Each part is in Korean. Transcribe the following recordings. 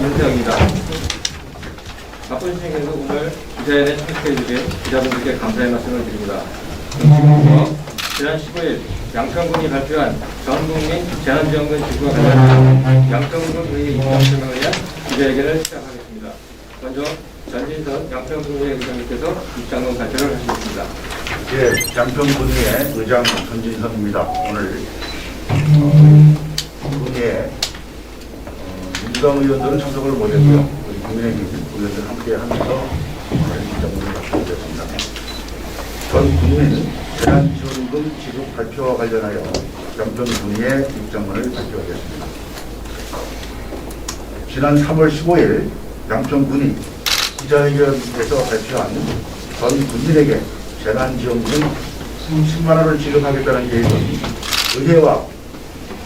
윤태영입니다. 바쁜 시간에도 오늘 기자회견에 참석해주신 기자분들께 감사의 말씀을 드립니다. 지금부터 지난 15일 양평군이 발표한 전국민 재난지원금 지급과 관련한 양평군 의회 입장 설명을 위한 기자회견을 시작하겠습니다. 먼저 전진선 양평군의회 의장님께서 입장문 발표를 하시겠습니다. 예, 양평군의회 의장 전진선입니다. 오늘 군의회 민주당 의원들은 참석을 못했고요. 우리 국민의힘 의원들 함께 하면서 오늘 입장문을 발표드렸습니다. 전 국민 재난지원금 지급 발표와 관련하여 양평군의회 입장문을 발표하겠습니다. 지난 3월 15일 양평군이 기자회견에서 발표한 전 국민에게 재난지원금 10만 원을 지급하겠다는 계획은 의회와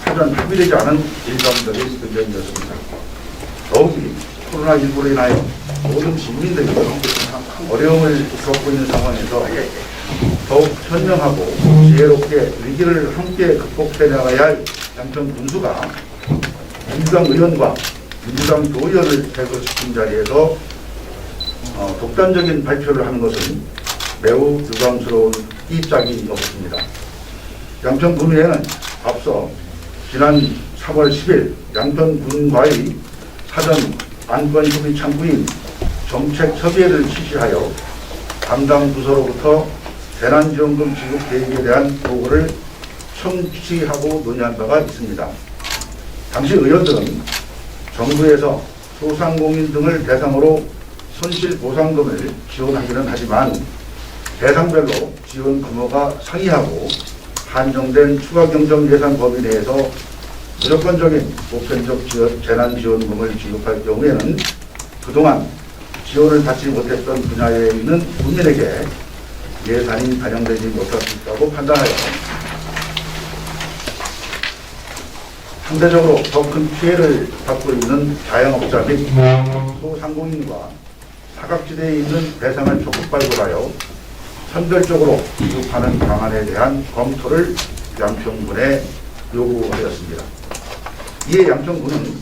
사전 합의되지 않은 일감들의 의견이었습니다. 더욱이 코로나19로 인하여 모든 시민들이 어려움을 겪고 있는 상황에서 더욱 현명하고 지혜롭게 위기를 함께 극복해 나가야 할 양평 군수가 민주당 의원과 민주당 도의원을 대거시킨 자리에서 독단적인 발표를 하는 것은 매우 유감스러운 입장이 없습니다. 양평군의회는 앞서 지난 3월 10일 양평군과의 사전 안건협의 창구인 정책협의회를 실시하여 담당 부서로부터 재난지원금 지급 계획에 대한 보고를 청취하고 논의한 바가 있습니다. 당시 의원들은 정부에서 소상공인 등을 대상으로 손실보상금을 지원하기는 하지만 대상별로 지원 규모가 상이하고 한정된 추가경정 예산 범위 내에서 무조건적인 보편적 재난지원금을 지급할 경우에는 그동안 지원을 받지 못했던 분야에 있는 국민에게 예산이 반영되지 못할 수 있다고 판단하여 상대적으로 더 큰 피해를 받고 있는 자영업자 및 소상공인과 사각지대에 있는 대상을 적극 발굴하여 선별적으로 지급하는 방안에 대한 검토를 양평군에 요구하였습니다. 이에 양평군은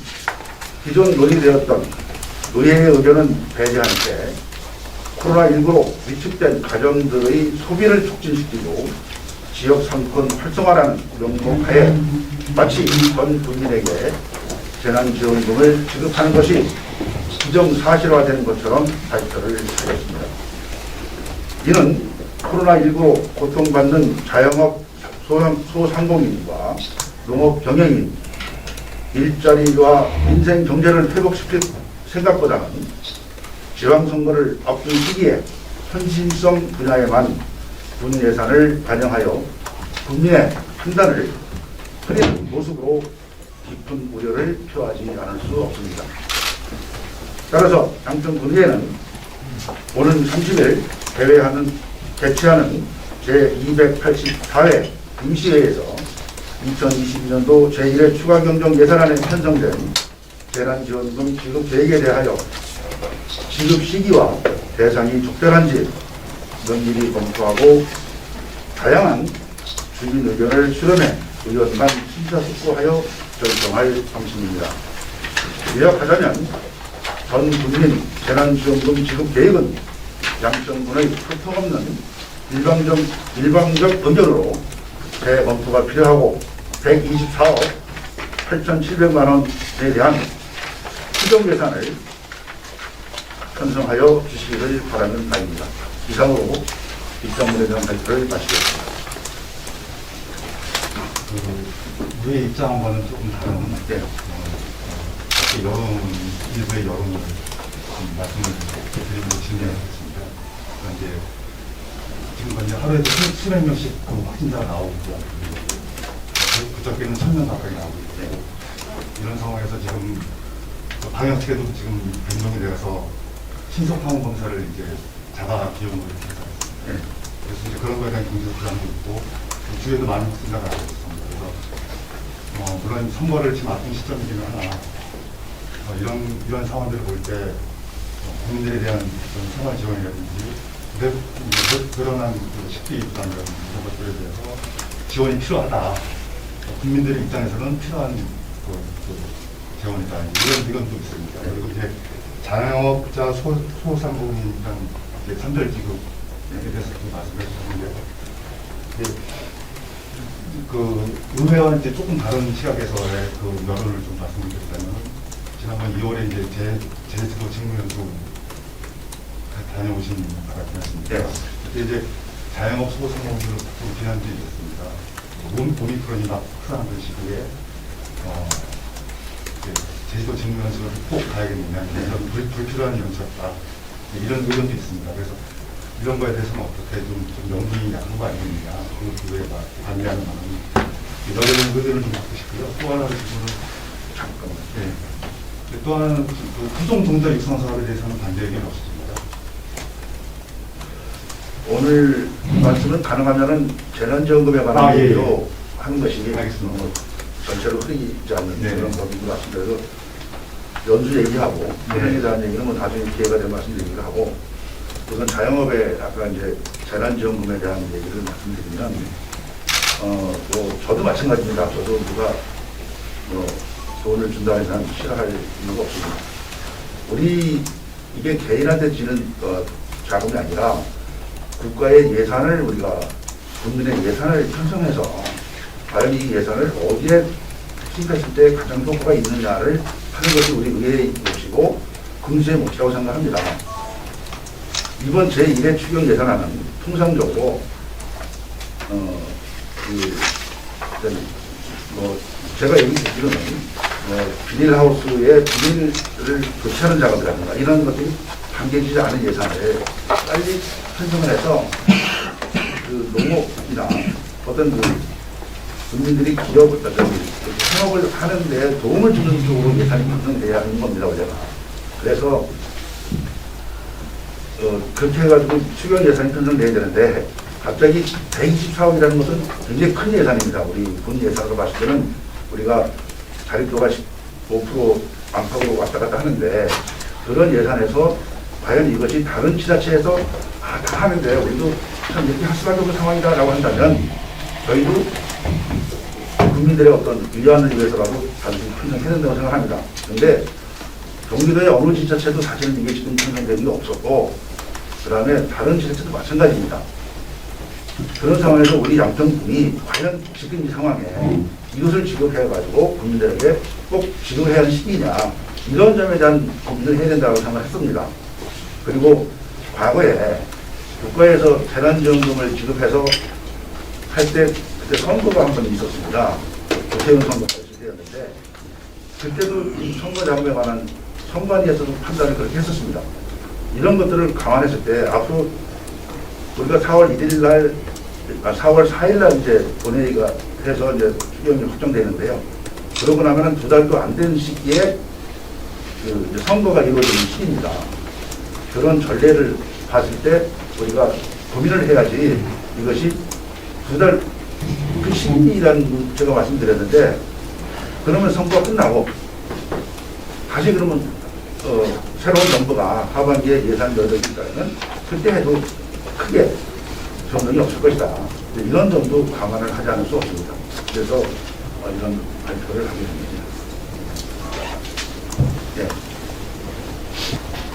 기존 논의되었던 의회의 의견은 배제한 채 코로나19로 위축된 가정들의 소비를 촉진시키고 지역 상권 활성화라는 명목하에 마치 전 국민에게 재난지원금을 지급하는 것이 기정사실화되는 것처럼 발표를 하였습니다. 이는 코로나19로 고통받는 자영업 소상공인과 농업 경영인 일자리와 민생 경제를 회복시킬 생각보다는 지방선거를 앞둔 시기에 현실성 분야에만 군 예산을 반영하여 국민의 판단을 흐리는 모습으로 깊은 우려를 표하지 않을 수 없습니다. 따라서 양평군의회는 오는 30일 개최하는 제284회 임시회에서 2022년도 제1회 추가경정 예산안에 편성된 재난지원금 지급 계획에 대하여 지급 시기와 대상이 적절한지 면밀히 검토하고 다양한 주민 의견을 수렴해 의원만 심사숙고하여 결정할 방침입니다. 요약하자면 전 국민 재난지원금 지급 계획은 양평군의 소통없는 일방적 의견으로 재검토가 필요하고 124억 8,700만 원에 대한 추정 예산을 편성하여 주시기를 바라는 바입니다. 이상으로 입장문에 대한 발표를 마치겠습니다. 우리의 입장과는 조금 다른 일부의 여론을 말씀을 드리는 진행했습니다. 이제 지금 현재 하루에도 수백 명씩 확진자가 나오고 있고요. 그저께는 1,000명 가까이 나오고 있고 이런 상황에서 지금 방역 체계도 지금 변동이 되어서 신속항 검사를 이제 자가 비용으로 이렇게 해서 그래서 이제 그런 거에 대한 경제적 부담도 있고 주위에도 많은 확진자가 나오고 있습니다. 그래서 물론 선거를 지금 앞둔 시점이기는 하나 이런 상황들을 볼 때 국민들에 대한 생활 지원이라든지 그러한 식비 부담이라든지 이런 것들에 대해서 지원이 필요하다. 국민들의 입장에서는 필요한 재원이다. 이건 좀 있습니다. 그리고 이제 자영업자 소상공인이랑 이제 선별 지급에 대해서 좀 말씀해 주셨는데, 그 의회와 이제 조금 다른 시각에서의 그 여론을 좀 말씀드리자면, 지난번 2월에 이제 제주도 직무연수 다녀오신 것 같습니다. 네. 그때 이제 자영업 소상공인으로 좀 비난들이 있었습니다. 오미크론이나 확산하는 시기에 제주도 직무연수를 꼭 가야겠느냐, 이런 불필요한 연수였다, 이런 의견도 있습니다. 그래서 이런 거에 대해서는 어떻게 좀 명분이 약한 거 아니겠느냐, 그 의회가 반대하는 마음이 여러 의견을 좀 받고 싶고요. 또 하나는 지금은 잠깐만. 또 하나는 그 구동 동작 육성 사업에 대해서는 반대 의견이 없습니다. 오늘 말씀은 가능하면은 재난지원금에 관한 얘기로 하는 것이 알겠습니다. 전체로 흐리지 않는 네. 그런 법인 것 같습니다. 그래서 연수 얘기하고 현행에 대한 얘기는 뭐 나중에 기회가 되면 말씀드리기로 하고, 우선 자영업에 아까 이제 재난지원금에 대한 얘기를 말씀드리면 뭐 저도 마찬가지입니다. 저도 누가 돈을 준다 해서 싫어할 이유가 없습니다. 우리 이게 개인한테 지는 자금이 아니라 국가의 예산을 우리가 국민의 예산을 편성해서 과연 이 예산을 어디에 투입했을 때 가장 효과가 있느냐를 하는 것이 우리 의회의 몫이고 금수의 몫이라고 생각합니다. 이번 제1회 추경 예산안은 통상적으로 제가 얘기 듣기로는 비닐하우스에 비닐을 교체하는 작업이라든가 이런 것들이 담겨지지 않은 예산을 빨리 편성을 해서 그 농업이나 어떤 그 국민들이 기업을, 생업을 하는 데 도움을 주는 쪽으로 예산이 편성돼야 하는 겁니다, 제가. 그래서 그렇게 해가지고 추경 예산이 편성돼야 되는데 갑자기 124억이라는 것은 굉장히 큰 예산입니다. 우리 본 예산으로 봤을 때는 우리가 자립도가 15% 안팎으로 왔다 갔다 하는데, 그런 예산에서 과연 이것이 다른 지자체에서 다 하는데 우리도 참 이렇게 할 수밖에 없는 상황이다라고 한다면 저희도 국민들의 어떤 위안을 위해서라도 단순히 편성해야 된다고 생각합니다. 그런데 경기도의 어느 지자체도 사실은 이게 지금 편성된 게 없었고, 그 다음에 다른 지자체도 마찬가지입니다. 그런 상황에서 우리 양평군이 과연 지금 이 상황에 이것을 지급해가지고 국민들에게 꼭 지급해야 하는 시기냐, 이런 점에 대한 고민을 해야 된다고 생각했습니다. 그리고 과거에 국가에서 재난지원금을 지급해서 할 때 그때 선거가 한 번 있었습니다. 조태훈 선거가 있을 때였는데, 그때도 이 선거 자금에 관한 선관위에서도 판단을 그렇게 했었습니다. 이런 것들을 감안했을 때 앞으로 우리가 4월 1일 날, 4월 4일 날 이제 본회의가 해서 이제 추경이 확정되는데요. 그러고 나면은 2달도 안 된 시기에 그 이제 선거가 이루어지는 시기입니다. 그런 전례를 봤을 때 우리가 고민을 해야지, 이것이 2달 그 시기라는 제가 말씀드렸는데, 그러면 선거가 끝나고 다시 그러면 새로운 정부가 하반기에 예산 여력이 있다면 그때 해도 크게 변동이 없을 것이다. 이런 점도 감안을 하지 않을 수 없습니다. 그래서 이런 발표를 하게 됩니다. 네.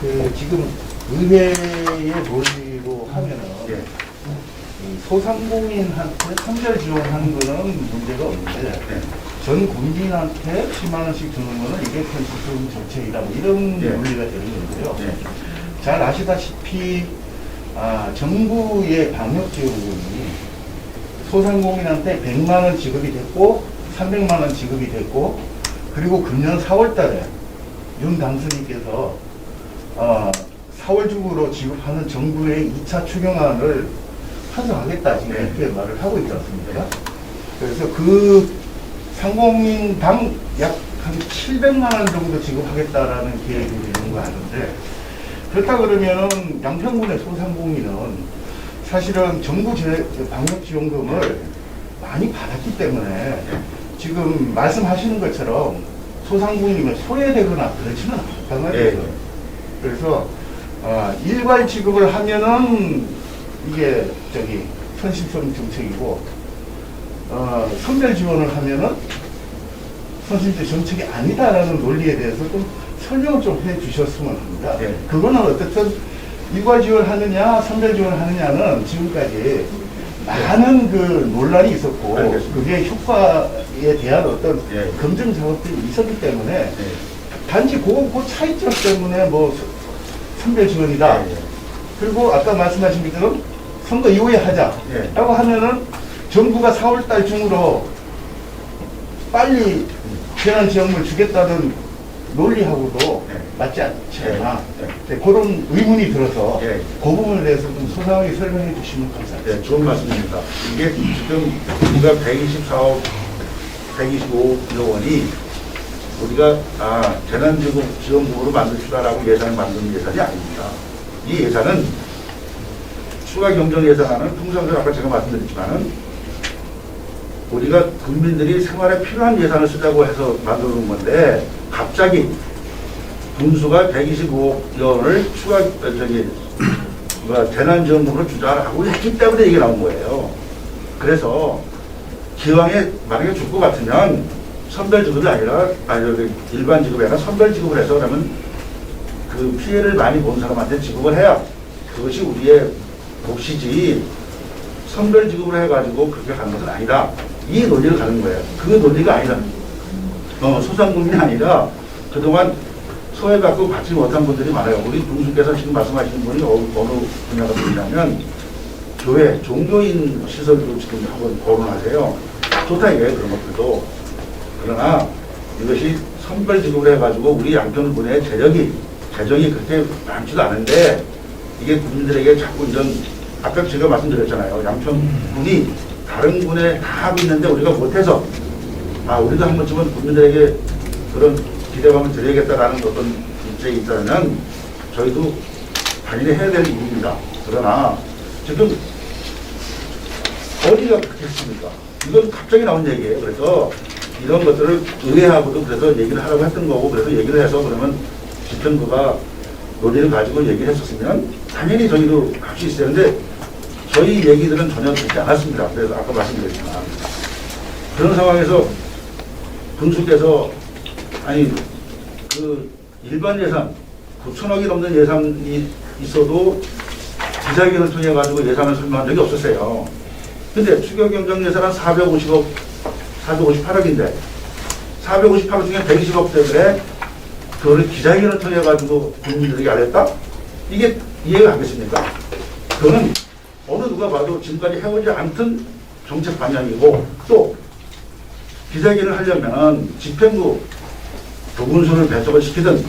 그 지금 의회에 논의로 하면은 네. 소상공인한테 선별 지원하는 거는 문제가 없는데, 네. 전 국민한테 10만 원씩 주는 거는 이게 편수금 정책이다, 뭐 이런 네. 논리가 되는데요. 네. 잘 아시다시피 정부의 방역지원금이 소상공인한테 100만 원 지급이 됐고 300만 원 지급이 됐고, 그리고 금년 4월 달에 윤 당선인께서 4월 중으로 지급하는 정부의 2차 추경안을 찬성하겠다, 지금 이렇게 말을 하고 있지 않습니까? 그래서 그 상공인당 약 한 700만 원 정도 지급하겠다라는 계획이 있는 거 아는데, 그렇다 그러면은 양평군의 소상공인은 사실은 정부 방역지원금을 많이 받았기 때문에 지금 말씀하시는 것처럼 소상공인이 소외되거나 그렇지는 않단 말이에요. 네. 그래서 일괄 지급을 하면은 이게 편식성 정책이고, 선별 지원을 하면은 선심제 정책이 아니다라는 논리에 대해서 좀 설명을 좀 해주셨으면 합니다. 네. 그거는 어떻든 일괄 지원하느냐, 선별 지원하느냐는 지금까지 많은 그 논란이 있었고 알겠습니다. 그게 효과에 대한 어떤 예. 검증 작업들이 있었기 때문에 네. 단지 그 차이점 때문에 뭐 선별 지원이다. 예, 예. 그리고 아까 말씀하신 것처럼 선거 이후에 하자라고 하면은 정부가 4월달 중으로 빨리 재난지원금을 주겠다는 논리하고도 네. 맞지 않잖아. 네. 네, 그런 의문이 들어서 네. 그 부분에 대해서 좀 소상하게 설명해 주시면 감사합니다. 네, 좋은 말씀입니다. 이게 지금 우리가 124억, 125억 원이 우리가 재난지원금으로 만듭시다라고 예산을 만드는 예산이 아닙니다. 이 예산은 추가 경정 예산안은 통상적으로 아까 제가 말씀드렸지만은 우리가 국민들이 생활에 필요한 예산을 쓰자고 해서 만들어 놓은 건데 갑자기 분수가 125억 원을 추가 재난지원금으로 주자라고 했기 때문에 이게 나온 거예요. 그래서 기왕에 만약에 줄 것 같으면 선별지급이 아니라 일반 지급이 아니라 선별지급을 해서 그러면 그 피해를 많이 본 사람한테 지급을 해야 그것이 우리의 몫이지 선별지급을 해가지고 그렇게 가는 것은 아니다. 이 논리를 가는 거예요. 그 논리가 아니다. 소상공인이 아니라 그동안 소외받고 받지 못한 분들이 많아요. 우리 군수께서 지금 말씀하시는 분이 어느 분야가 되냐면 교회, 종교인 시설도 지금 한번 거론하세요. 좋다 이거예요. 그런 것들도. 그러나 이것이 선별지급을 해가지고 우리 양평군의 재정이 그렇게 많지도 않은데 이게 국민들에게 자꾸 이런 아까 제가 말씀드렸잖아요. 양평군이 다른 군에 다 하고 있는데 우리가 못해서 우리도 한 번쯤은 국민들에게 그런 기대감을 드려야겠다라는 어떤 입장이 있다면 저희도 당연히 해야 될 일입니다. 그러나 지금 어디가 그렇게 했습니까? 이건 갑자기 나온 얘기예요. 그래서 이런 것들을 의회하고도 그래서 얘기를 하라고 했던 거고 그래서 얘기를 해서 그러면 집행부가 논의를 가지고 얘기를 했었으면 당연히 저희도 할 수 있어요. 근데 저희 얘기들은 전혀 듣지 않았습니다. 그래서 아까 말씀드렸지만 그런 상황에서 군수께서 그 일반 예산 9천억이 넘는 예산이 있어도 기자회견을 통해 가지고 예산을 설명한 적이 없었어요. 근데 추경경정 예산은 458억인데 458억 중에 120억 때문에 그거를 기자회견을 통해 가지고 국민들에게 알렸다? 이게 이해가 가겠습니까? 그거는 어느 누가 봐도 지금까지 해오지 않던 정책 방향이고 또 기자회견을 하려면 집행부 조군수를 배석을 시키든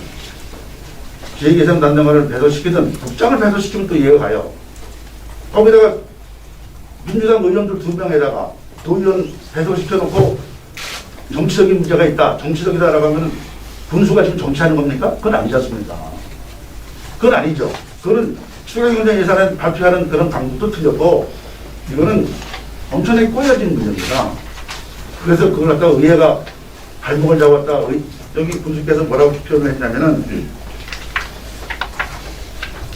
기획예산 담당관을 배석시키든 국장을 배석시키면 또 이해가 가요. 거기다가 민주당 의원들 2명에다가 도의원 배석시켜놓고 정치적인 문제가 있다. 정치적이다라고 하면 군수가 지금 정치하는 겁니까? 그건 아니지 않습니까? 그건 아니죠. 그거는 추경경정 예산을 발표하는 그런 방법도 틀렸고 이거는 엄청나게 꼬여진 문제입니다. 그래서 그걸 갖다 의회가 발목을 잡았다. 여기 군수께서 뭐라고 표현을 했냐면은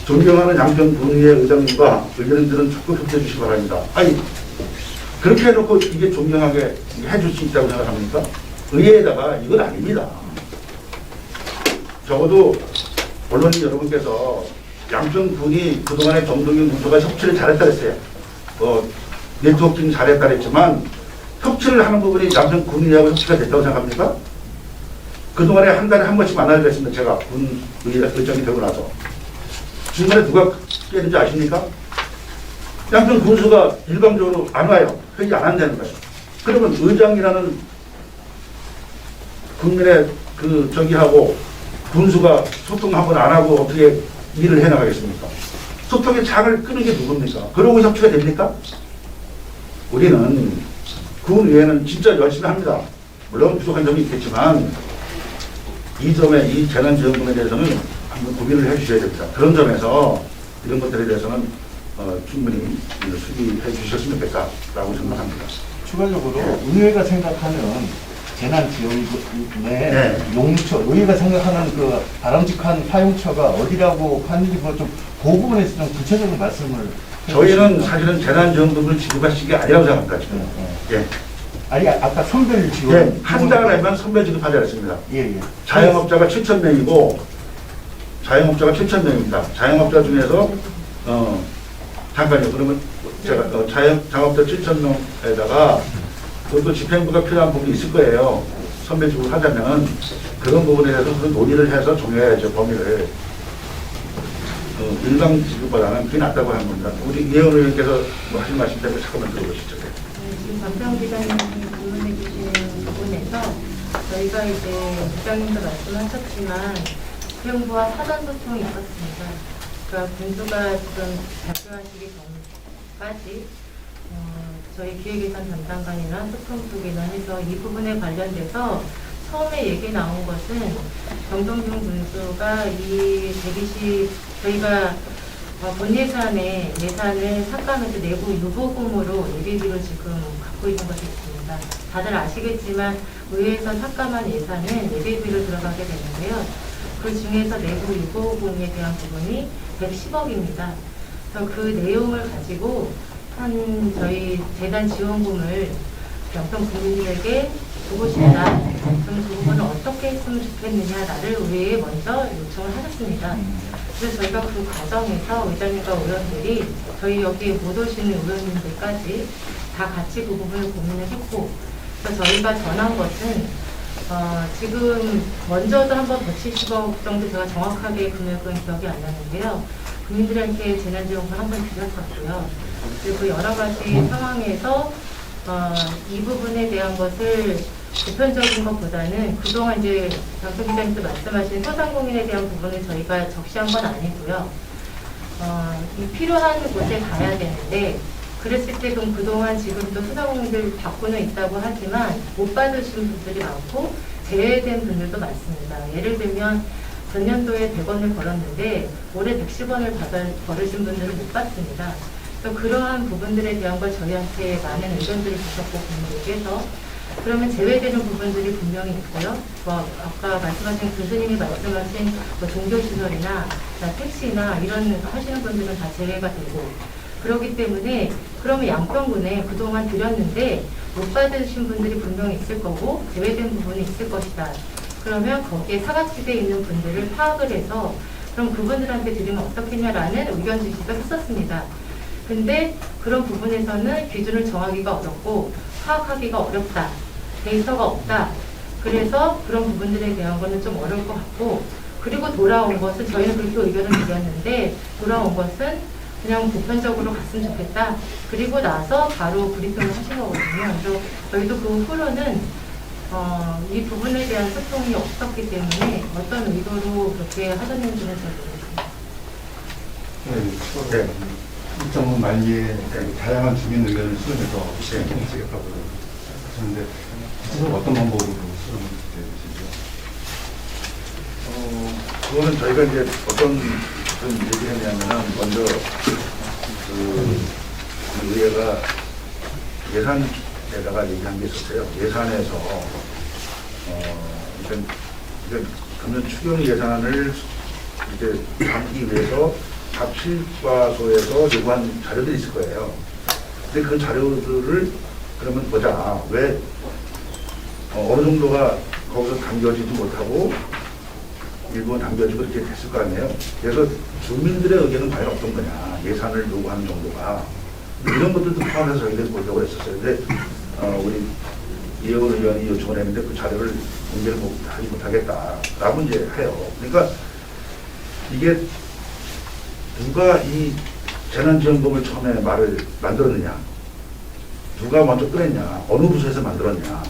존경하는 양평 군의회 의장님과 의원님들은 적극 협조해 주시기 바랍니다. 그렇게 해놓고 이게 존경하게 해줄 수 있다고 생각합니까? 의회에다가 이건 아닙니다. 적어도 언론인 여러분께서 양평군이 그동안에 정동영 군수가 협치를 잘했다 그랬어요. 네트워킹 잘했다 그랬지만 협치를 하는 부분이 양평군이하고 협치가 됐다고 생각합니까? 그동안에 한 달에 한 번씩 만나기로 했습니다. 제가 군 의장이 되고 나서. 중간에 누가 깨는지 아십니까? 양평 군수가 일방적으로 안 와요. 회의 안 한다는 거예요. 그러면 의장이라는 국민의 저기하고 군수가 소통 한번 안 하고 어떻게 일을 해나가겠습니까? 소통의 장을 끄는 게 누굽니까? 그러고 협치가 됩니까? 우리는 군의회는 진짜 열심히 합니다. 물론 부족한 점이 있겠지만 이 점에 이 재난지원금에 대해서는 한번 고민을 해주셔야 됩니다. 그런 점에서 이런 것들에 대해서는 충분히 수기해 주셨으면 좋겠다라고 생각합니다. 추가적으로 의회가 생각하는 재난지원금의 용처, 의회가 생각하는 그 바람직한 사용처가 어디라고 하는지 좀 그 부분에서 좀 구체적인 말씀을 저희는 사실은 재난지원금을 지급할 시기 아니라고 생각합니다. 지금. 아니 아까 선별 지원 네, 한 달 내면 선별 지급하지 않았습니다. 예예. 자영업자가 7,000명이고 자영업자가 7,000명입니다. 자영업자 중에서 잠깐요. 그러면 제가 자영업자 7,000명에다가 그것도 집행부가 필요한 부분이 있을 거예요. 선별 지급을 하자면 그런 부분에 대해서 그런 논의를 해서 정해야죠. 범위를. 일방 지급보다는 그게 낫다고 하는 겁니다. 우리 이혜원 의원께서 뭐 하신 말씀 때문에 잠깐만 들어보시죠. 네. 지금 박정 기자님이 질문해 주신 부분에서 저희가 이제 부장님도 말씀하셨지만 집행부와 사전 소통이 있었습니다. 그러니까 군수가 지금 발표하시기 전까지 저희 기획예산 담당관이나 소통 쪽이나 해서 이 부분에 관련돼서 처음에 얘기 나온 것은 정동준 군수가 이 120 저희가 본 예산에 예산을 삭감해서 내부 유보금으로 예비비로 지금 갖고 있는 것이 있습니다. 다들 아시겠지만 의회에서 삭감한 예산은 예비비로 들어가게 되는데요. 그 중에서 내부 유보금에 대한 부분이 110억입니다. 그래서 그 내용을 가지고 한 저희 재단 지원금을 영평 국민들에게 주고 싶다. 그럼 그 부분을 어떻게 했으면 좋겠느냐를 의회에 먼저 요청을 하셨습니다. 그래서 저희가 그 과정에서 의장님과 의원들이 저희 여기에 못 오시는 의원님들까지 다 같이 그 부분을 고민을 했고, 그래서 저희가 전한 것은 지금 먼저도 한번 170억 정도 제가 정확하게 금액은 기억이 안 나는데요. 국민들한테 재난지원금 한번 드렸었고요. 그리고 여러 가지 상황에서 이 부분에 대한 것을 보편적인 것보다는 그동안 이제 장소 기자님도 말씀하신 소상공인에 대한 부분을 저희가 적시한 건 아니고요. 이 필요한 곳에 가야 되는데 그랬을 때 그럼 그동안 지금도 소상공인들 받고는 있다고 하지만 못 받으신 분들이 많고 제외된 분들도 많습니다. 예를 들면 전년도에 100원을 벌었는데 올해 110원을 벌으신 분들은 못 받습니다. 그래서 그러한 부분들에 대한 걸 저희한테 많은 의견들을 주셨고 국민들께서 그러면 제외되는 부분들이 분명히 있고요. 뭐 아까 말씀하신 교수님이 말씀하신 뭐 종교시설이나 택시나 이런 하시는 분들은 다 제외가 되고 그렇기 때문에 그러면 양평군에 그동안 드렸는데 못 받으신 분들이 분명히 있을 거고 제외된 부분이 있을 것이다. 그러면 거기에 사각지대에 있는 분들을 파악을 해서 그럼 그분들한테 드리면 어떻겠냐라는 의견 제시도 했었습니다. 근데 그런 부분에서는 기준을 정하기가 어렵고 파악하기가 어렵다. 데이터가 없다. 그래서 그런 부분들에 대한 거는 좀 어려울 것 같고 그리고 돌아온 것은 저희는 그렇게 의견을 드렸는데 돌아온 것은 그냥 보편적으로 갔으면 좋겠다. 그리고 나서 바로 브리핑을 하신 거거든요. 그래서 저희도 그 후로는 이 부분에 대한 소통이 없었기 때문에 어떤 의도로 그렇게 하셨는지는 잘 모르겠습니다. 네. 일정은 말미에 다양한 주민 의견을 수렴해서 쓰겠다고 하셨는데 구체적으로 어떤 방법으로 수렴을 되시죠? 그거는 저희가 이제 어떤 얘기했냐면은 먼저 그 의회가 예산에다가 얘기한 게 있었어요. 예산에서 금년 추경 예산을 이제 담기 위해서 각 실과소에서 요구한 자료들이 있을 거예요. 근데 그 자료들을 그러면 보자. 왜 어느 정도가 거기서 담겨지지 못하고 일부는 담겨지고 이렇게 됐을 거 아니에요. 그래서 주민들의 의견은 과연 어떤 거냐. 예산을 요구하는 정도가. 이런 것들도 포함해서 저희들이 보려고 했었어요. 근데 우리 이혜원 의원이 요청을 했는데 그 자료를 공개를 하지 못하겠다라고 이제 해요. 그러니까 이게 누가 이 재난지원금을 처음에 만들었느냐, 누가 먼저 꺼냈냐, 어느 부서에서 만들었냐,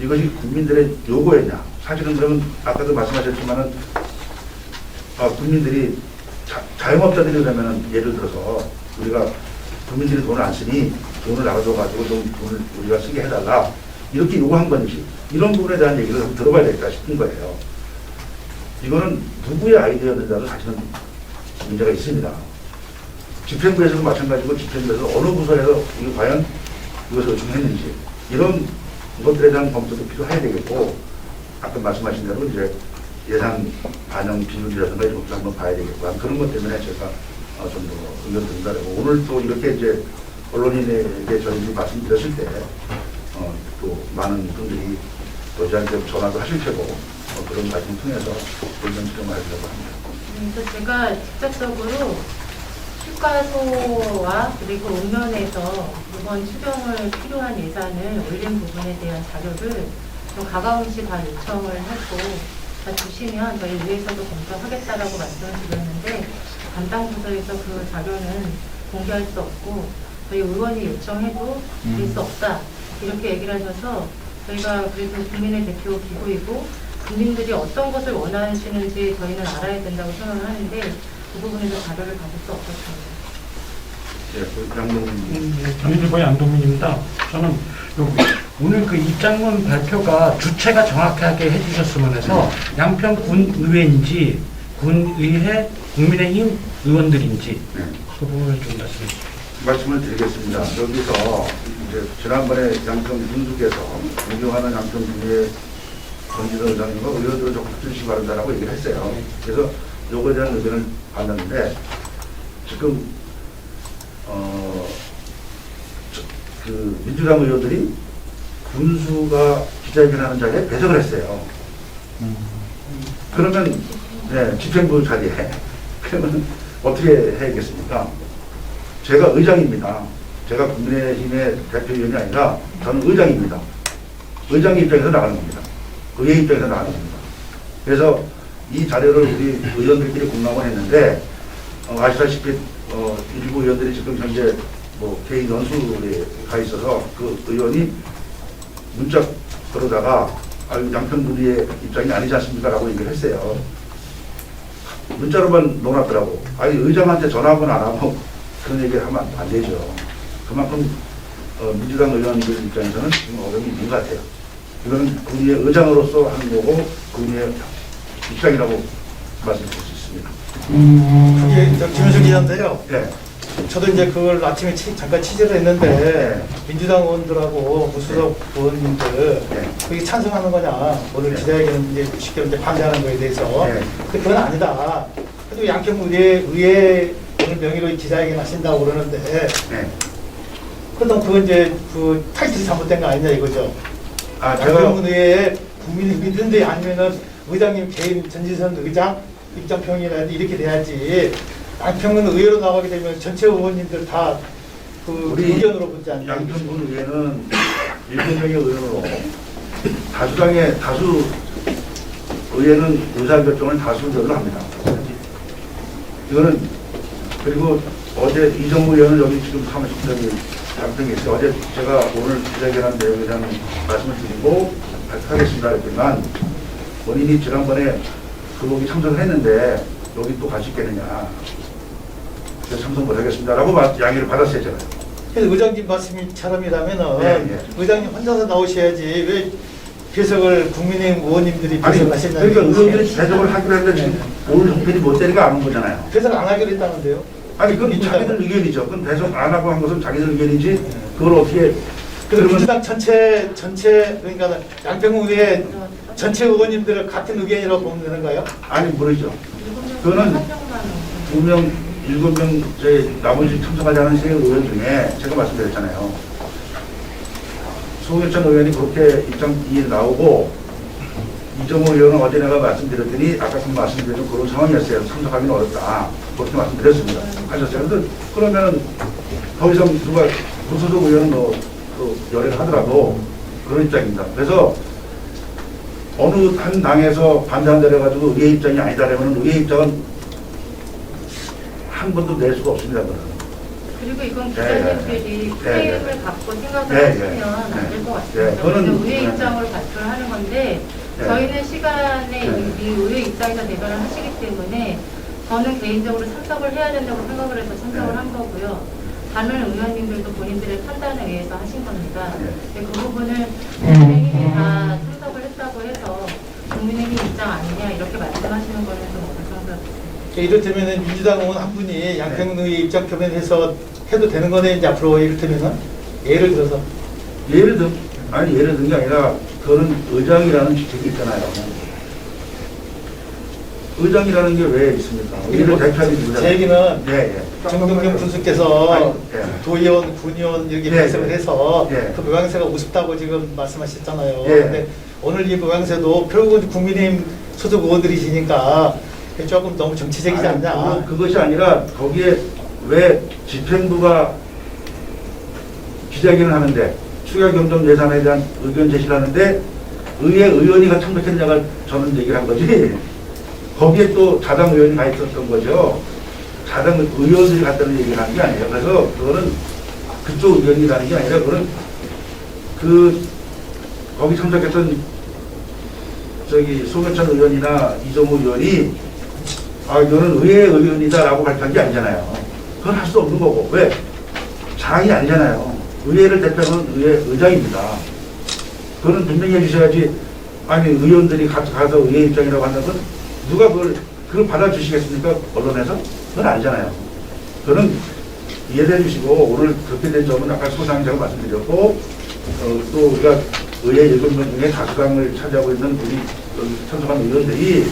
이것이 국민들의 요구였냐. 사실은 그러면 아까도 말씀하셨지만은 국민들이 자영업자들이 그러면은 예를 들어서 우리가 국민들이 돈을 안 쓰니 돈을 나가줘가지고 좀 돈을 우리가 쓰게 해달라 이렇게 요구한 건지 이런 부분에 대한 얘기를 한번 들어봐야 되겠다 싶은 거예요. 이거는 누구의 아이디어인지라도 사실은 문제가 있습니다. 집행부에서도 마찬가지고 집행부에서 어느 부서에서 이게 과연 이것을 요청했는지 이런 것들에 대한 검토도 필요해야 되겠고 아까 말씀하신 대로 이제 예산 반영 비율이라든가 이런 것도 한번 봐야 되겠고 그런 것 때문에 제가 좀 더 의견 드린다고 오늘 또 이렇게 이제 언론인에게 저희들이 말씀드렸을 때 또 많은 분들이 또 저한테 전화도 하실 테고 그런 말씀 통해서 의견 수렴을 하려고 합니다. 그래서 제가 직접적으로 휴가소와 그리고 읍면에서 이번 추경을 필요한 예산을 올린 부분에 대한 자료를 좀 가까움시 다 요청을 하고 다 주시면 저희 의회에서도 검토하겠다라고 말씀을 드렸는데 담당 부서에서 그 자료는 공개할 수 없고 저희 의원이 요청해도 될 수 없다 이렇게 얘기를 하셔서 저희가 그래도 국민의 대표 기구이고 국민들이 어떤 것을 원하시는지 저희는 알아야 된다고 생각을 하는데 그 부분에서 자료를 받을 수 없었습니다. 예, 그 양동님. 정일보의 양동민입니다. 저는 오늘 그 입장문 발표가 주체가 정확하게 해주셨으면 해서 양평 군의회인지 군의회 국민의힘 의원들인지 네. 그 부분을 좀 말씀해 주세요. 말씀을 드리겠습니다. 여기서 이제 지난번에 양평 군수께서 존경하는 양평 군의 권지선 의장님과 의원들을 조금 해주시기 바란다라고 얘기를 했어요. 그래서 요거에 대한 의견을 받았는데 지금 그 민주당 의원들이 군수가 기자회견하는 자리에 배석을 했어요. 그러면 네, 집행부 자리에 그러면 어떻게 해야겠습니까? 제가 의장입니다. 제가 국민의힘의 대표위원이 아니라 저는 의장입니다. 의장 입장에서 나가는 겁니다. 의회 입장에서 나가는 겁니다. 그래서 이 자료를 우리 의원들끼리 공감을 했는데 아시다시피 일부 의원들이 지금 현재 뭐 개인 연수에 가 있어서 그 의원이 문자 그러다가 양평군의 입장이 아니지 않습니까? 라고 얘기를 했어요. 문자로만 놓았더라고. 아니 의장한테 전화 한번 안 하고 그런 얘기를 하면 안 되죠. 그만큼 민주당 의원들 입장에서는 지금 어려움이 있는 것 같아요. 이거는 군의회 의장으로서 하는 거고 군의회 입장이라고 말씀드릴 수 있습니다. 그게 김현수 기자인데요. 네. 저도 이제 그걸 아침에 잠깐 취재를 했는데 민주당 의원들하고 무소속 의원님들 네. 그게 찬성하는 거냐 오늘 기자회견 이제 쉽게 이제 반대하는 거에 대해서 네. 근데 그건 아니다. 그래도 양평 의회 오늘 명의로 기자회견 하신다고 그러는데 네. 그럼 그건 이제 그 타이틀이 잘못된 거 아니냐 이거죠. 아, 제가 양평 의회에 국민이 믿는데 아니면은 의장님 개인 전지선 의장 입장평이라든지 이렇게 돼야지. 양평은 의회로 나가게 되면 전체 의원님들 다 그 우리 의견으로 붙지 않냐. 양평군 의회는 7명의 의원으로 다수당의 다수 의회는 의사결정을 다수결로 합니다. 이거는 그리고 어제 이정무 의원은 여기 지금 사무실장이 양평에 있어요. 어제 제가 오늘 기자회견한 내용에 대한 말씀을 드리고 발표하겠습니다 했지만 본인이 지난번에 그거기 참석을 했는데 여기 또 갈 수 있겠느냐. 그래서 참석 못하겠습니다라고 양해를 받았어요 제가. 그래서 의장님 말씀처럼이라면은 네. 의장님 혼자서 나오셔야지 왜 배석을 국민의힘 의원님들이 아니 배석하셨냐는 그러니까 의원들이 배석을 하기로 했는데 지금 오늘 형편이 못 되니까 안 온 거잖아요. 배석 안 하기로 했다는데요. 아니 그건 자기들 의견이죠. 그건 배석 안 하고 한 것은 자기들 의견이지 그걸 어떻게 그래서 민주당 전체 그러니까 양평의회 전체 의원님들을 같은 의견이라고 보면 되는가요? 아니 모르죠. 그거는 그거는 7명 제 나머지 참석하지 않은 세 의원 중에 제가 말씀드렸잖아요. 송혜천 의원이 그렇게 입장이 나오고 이정호 의원은 어제 내가 말씀드렸더니 아까 그 말씀드린 그런 상황이었어요. 참석하기는 어렵다. 그렇게 말씀드렸습니다. 하셨어요. 근데 그러면은 더 이상 누가 무소속 의원은 그 열애를 하더라도 그런 입장입니다. 그래서 어느 한 당에서 반대한다 해가지고 의회 입장이 아니다 그러면 의회 입장은 한 번도 낼 수가 없습니다. 그리고 이건 네, 기자님들이 프레임을 네. 갖고 생각을 네, 하시면 네. 안 될 것 네, 같습니다. 그거는- 그래서 의회 네. 입장으로 발표를 하는 건데 네. 저희는 시간에 네. 이 의회 입장에서 대변을 하시기 때문에 저는 개인적으로 참석을 해야 된다고 생각을 해서 참석을 네. 한 거고요. 다른 의원님들도 본인들의 판단에 의해서 하신 겁니다. 네. 근데 그 부분을 국민의힘이 다 참석을 했다고 해서 국민의힘 입장 아니냐 이렇게 말씀하시는 거는 좀 불성스럽습니다. 이를테면 민주당 의원 한 분이 양평의회 입장 표명해서 해도 되는 거네 이제 앞으로 이를테면은 예를 들어서 예를 든 게 아니라 그거는 의장이라는 직책이 있잖아요. 의장이라는 게 왜 있습니까? 의회를 대표하는 누구잖아요. 제 얘기는 예, 예. 정동균 군수께서 아니, 예. 도의원, 군의원 이렇게 예, 말씀을 예. 해서 예. 그 모양새가 우습다고 지금 말씀하셨잖아요. 예. 근데 오늘 이 모양새도 결국은 국민의힘 소속 의원들이시니까 조금 너무 정치적이지 아니, 않냐. 그것이 아니라 거기에 왜 집행부가 기자회견을 하는데 추가 경정 예산에 대한 의견 제시를 하는데 의회 의원이 참석했냐가 저는 얘기를 한 거지. 거기에 또 자당 의원이 가 있었던 거죠. 자당 의원들이 갔다는 얘기를 한 게 아니에요. 그래서 그거는 그쪽 의원이라는 게 아니라 그거는 거기 참석했던 송영찬 의원이나 이정우 의원이 이거는 의회 의원이다라고 발표한 게 아니잖아요. 그건 할 수 없는 거고. 왜? 장이 아니잖아요. 의회를 대표하는 의회 의장입니다. 그거는 분명히 해주셔야지. 아니 의원들이 가서 의회 입장이라고 한다는 건 누가 그걸 받아주시겠습니까? 언론에서? 그건 아니잖아요. 그거는 이해해 주시고 오늘 그렇게 된 점은 아까 소장님께서 말씀드렸고 또 우리가 의회 7명 중에 다수당을 차지하고 있는 우리 참석한 의원들이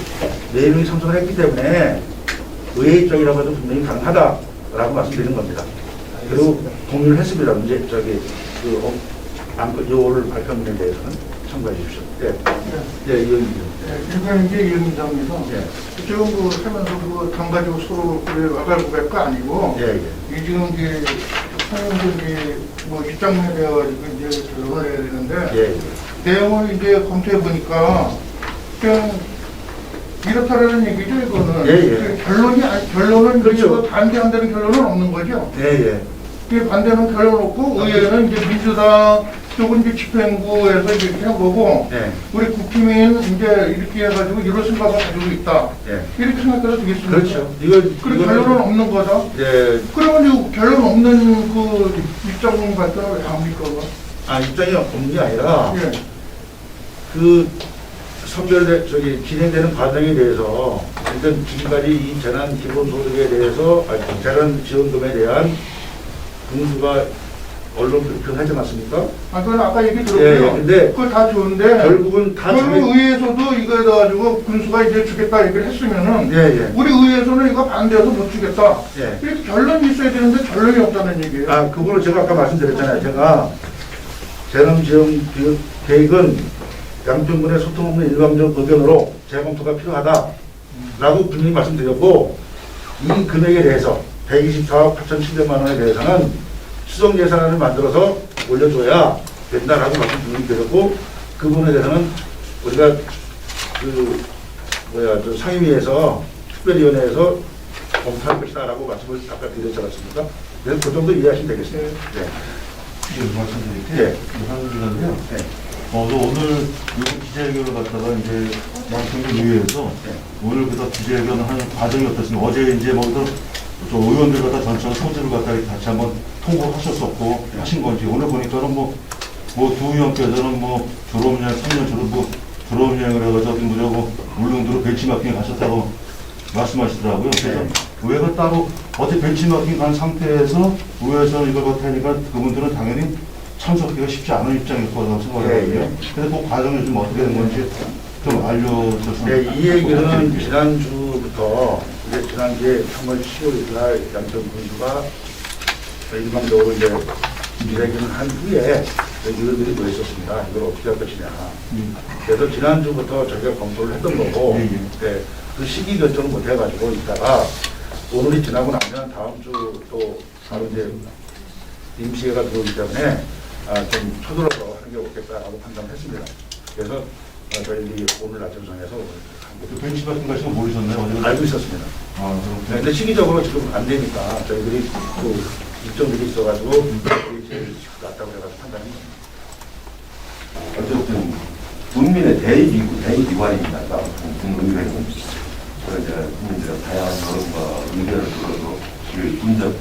4명이 참석을 했기 때문에 의회 입장이라고 해도 분명히 가능하다라고 말씀드리는 겁니다. 그리고 공유를 했습니다. 이제 요를 발표문에 대해서는 참고해 주십시오. 예. 예, 의원님. 일반인계 위원장입니다. 예. 지금 하면서 당 가지고 서로 와갈구갈 거 아니고, 예, 예. 이 지금 사연들이 입장문에 대해가지고 이제 결론을 해야 되는데, 예, 예. 내용을 이제 검토해 보니까, 그냥 이렇다라는 얘기죠, 이거는. 예, 예. 결론은 그렇죠. 그렇죠. 반대한다는 결론은 없는 거죠. 예, 예. 그 반대는 결론 없고, 의회는 이제 민주당 쪽은 이제 집행부에서 이렇게 한 거고, 예. 우리 국힘은 이제 이렇게 해가지고 이런 생각을 가지고 있다. 예. 이렇게 생각해도 되겠습니까? 그렇죠. 그리고 결론은 없는 거죠. 예. 그러면 이 결론 없는 그 입장 발표를 왜 합니까? 입장이 없는 게 아니라 예. 진행되는 과정에 대해서 일단 지금까지 이 재난 기본소득에 대해서 재난 지원금에 대한 군수가 언론 발표하지 않았습니까? 그건 아까 얘기 예, 들었고요. 근데 그거 다 좋은데 결국은 다 그러면 의회에서도 이거 해가지고 군수가 이제 주겠다 얘기를 했으면은 예, 예. 우리 의회에서는 이거 반대해서 못 주겠다. 예. 이렇게 결론이 있어야 되는데 결론이 없다는 얘기예요. 그거는 제가 아까 말씀드렸잖아요. 제가 재난 지원 계획은 양평군의 소통 없는 일방적 의견으로 재검토가 필요하다라고 분명히 말씀드렸고 이 금액에 대해서 124억 8,700만 원에 대해서는 추정 예산안을 만들어서 올려줘야 된다라고 말씀드렸고 그 부분에 대해서는 우리가 상임위에서 특별위원회에서 검토할 것이다라고 말씀을 아까 드렸지 않았습니까? 그래서 그 정도 이해하시면 되겠습니다. 네. 말씀드릴게요. 한기자인데요. 네. 오늘 이 기자회견을 갖다가 이제 양평군 의회에서 오늘 그다 기자회견을 하는 과정이 어떻습니까? 어제 이제 저 의원들 갖다 전체 소지를 갖다 다시 한번 통보하셨었고 하신 건지 오늘 보니까는 두 의원께서는 졸업여행 3년 졸업여행을 해가지고 울릉도로 벤치마킹에 가셨다고 말씀하시더라고요. 그래서 의회가 따로 어떻게 벤치마킹 간 상태에서 의회에서는 이걸 갖다니까 그분들은 당연히 참석하기가 쉽지 않은 입장일 거라고 생각하거든요. 그래서 그 과정이 좀 어떻게 된 건지 좀 알려주셨으면 네, 이 얘기는 지난주부터 지난주에 3월 10일 날 양평군수가 일방적으로 이제 기자회견을 한 후에 의원들이 모였었습니다. 이걸 어떻게 할 것이냐. 그래서 지난주부터 저희가 검토를 했던 거고 네, 그 시기 결정을 못 해가지고 있다가 오늘이 지나고 나면 다음 주 또 바로 이제 임시회가 들어오기 때문에 좀 서둘러서 하는 게 없겠다라고 판단을 했습니다. 그래서 저희들이 오늘 아침 정해서 벤치마킹 가시고 모르셨나요? 알고 있었습니다. 네, 근데 시기적으로 지금 안 되니까 저희들이 또 일정들이 있어가지고 그게 제일 낫다고 해가지고 판단한 겁니다. 어쨌든 국민의 대의기관입니다. 국민의힘은 국민들의 다양한 여론과 의견을 들어서 분적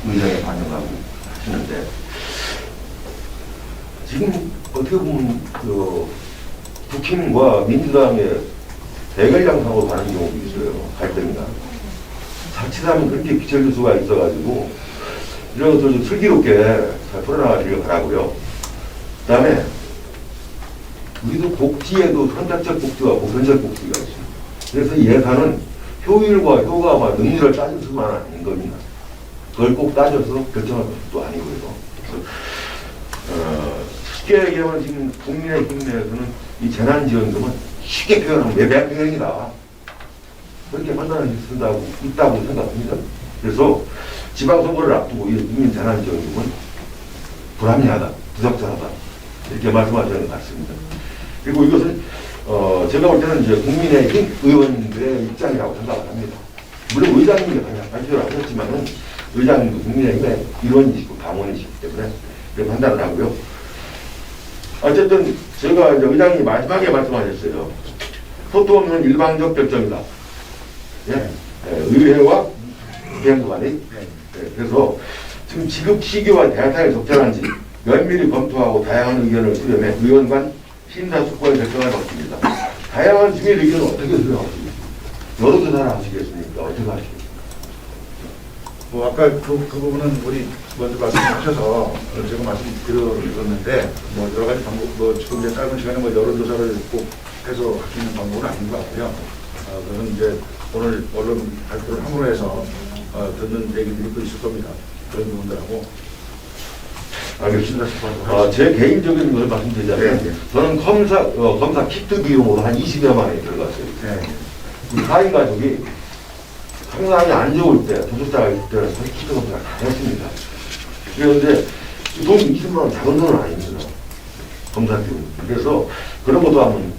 의견에 반영하고 하시는데 지금 어떻게 보면 국힘과 민주당의 대결 양상으로 가는 경우도 있어요. 갈등이나 자칫하면 그렇게 기철교수가 있어가지고 이런 것들 좀 슬기롭게 잘 풀어나가시길 바라고요. 그 다음에 우리도 복지에도 선택적 복지와 보편적 복지가 있습니다. 그래서 예산은 효율과 효과와 능률을 따져서만 아닌 겁니다. 그걸 꼭 따져서 결정할 것도 아니고요. 쉽게 얘기하면 지금 국민의힘 내에서는 이 재난지원금은 쉽게 표현하면 매백행위다. 그렇게 판단을 있다고 생각합니다. 그래서 지방선거를 앞두고 이 국민 재난지원금은 불합리하다, 부적절하다 이렇게 말씀하시는 것 같습니다. 그리고 이것은 제가 볼 때는 이제 국민의힘 의원들의 입장이라고 생각을 합니다. 물론 의장님이 발표를 하셨지만은 의장님도 국민의힘의 일원이시고 당원이시기 때문에 그렇게 판단을 하고요. 어쨌든 제가 이제 의장님이 마지막에 말씀하셨어요. 소통 없는 일방적 결정이다. 예? 의회와 비행부 간의. 그래서 지금 지급 시기와 대타에 적절한지 면밀히 검토하고 다양한 의견을 수렴해 의원 간 심사숙고의 결정을 받습니다. 다양한 주민 의견을 어떻게 수렴하시겠습니까? 여러 조사를 하시겠습니까? 어떻게 하시겠습니까? 뭐 아까 그 부분은 우리 먼저 말씀하셔서 제가 말씀드렸는데 뭐 여러 가지 방법 뭐 지금 이제 짧은 시간에 뭐 여론조사를 꼭 해서 할 수 있는 방법은 아닌 것 같고요. 그건 이제 오늘 언론 발표를 함으로 해서 듣는 얘기들이 또 있을 겁니다. 그런 부분들하고. 알겠습니다. 제 개인적인 걸 말씀드리자면 저는 검사 키트 비용으로 한 20여만 원이 들어갔어요. 이 4인 가족이 상당히 안 좋을 때, 도둑자가 있을 때는 저희 키트 검사를 다 했습니다. 그런데 돈 20만 원 작은 돈은 아닙니다. 검사 비용. 그래서 그런 것도 한번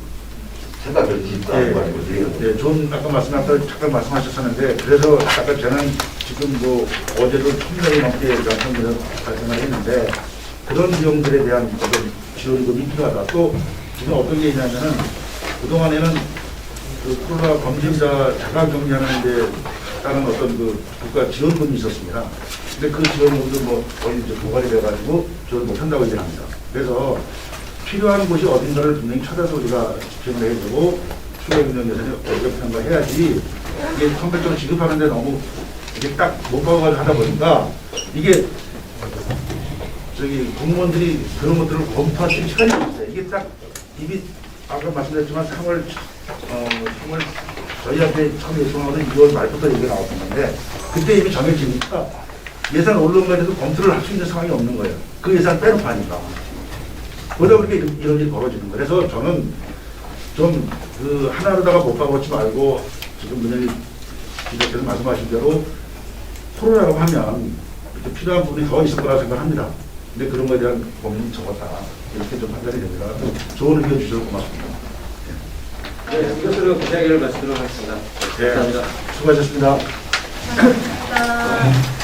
생각을 짓다는 말씀을 드리는 거예요. 좋은 아까 잠깐 말씀하셨었는데 그래서 아까 저는 지금 뭐 어제도 1,000명이 넘게 양성을 발생을 했는데 그런 비용들에 대한 어떤 지원금이 필요하다. 또 지금 어떤 게 있냐면은 그동안에는 그 코로나 검진자 자가 격리하는 데 따른 어떤 그 국가 지원금이 있었습니다. 근데 그 지원금도 뭐 거의 이제 고갈이 돼가지고 지원 못한다고 얘기를 합니다. 그래서 필요한 곳이 어딘가를 분명히 찾아서 우리가 집행을 해야 되고 추가경정 예산이 어렵다는 거 해야지 이게 선별적으로 지급하는데 너무 이게 딱 못 박아가지고 하다 보니까 이게 저기 공무원들이 그런 것들을 검토할 수 있는 시간이 없어요. 이게 딱 입이 아까 말씀드렸지만 3월 저희한테 처음 요청하던 2월 말부터 얘기가 나왔던 건데 그때 이미 정해지니까 예산 올라가지고 검토를 할 수 있는 상황이 없는 거예요. 그 예산 빼놓고 하니까. 그러다 보니까 이런 일이 벌어지는 거예요. 그래서 저는 좀 그 하나로다가 못 박아놓지 말고 지금 그냥 기자께서 말씀하신 대로 코로나라고 하면 이렇게 필요한 부분이 더 있을 거라 생각합니다. 근데 그런 거에 대한 고민이 적었다. 이렇게 좀 판단이 됩니다. 좋은 의견 주셔서 고맙습니다. 네, 이것으로 기자회견을 마치도록 하겠습니다. 감사합니다. 수고하셨습니다. 감사합니다.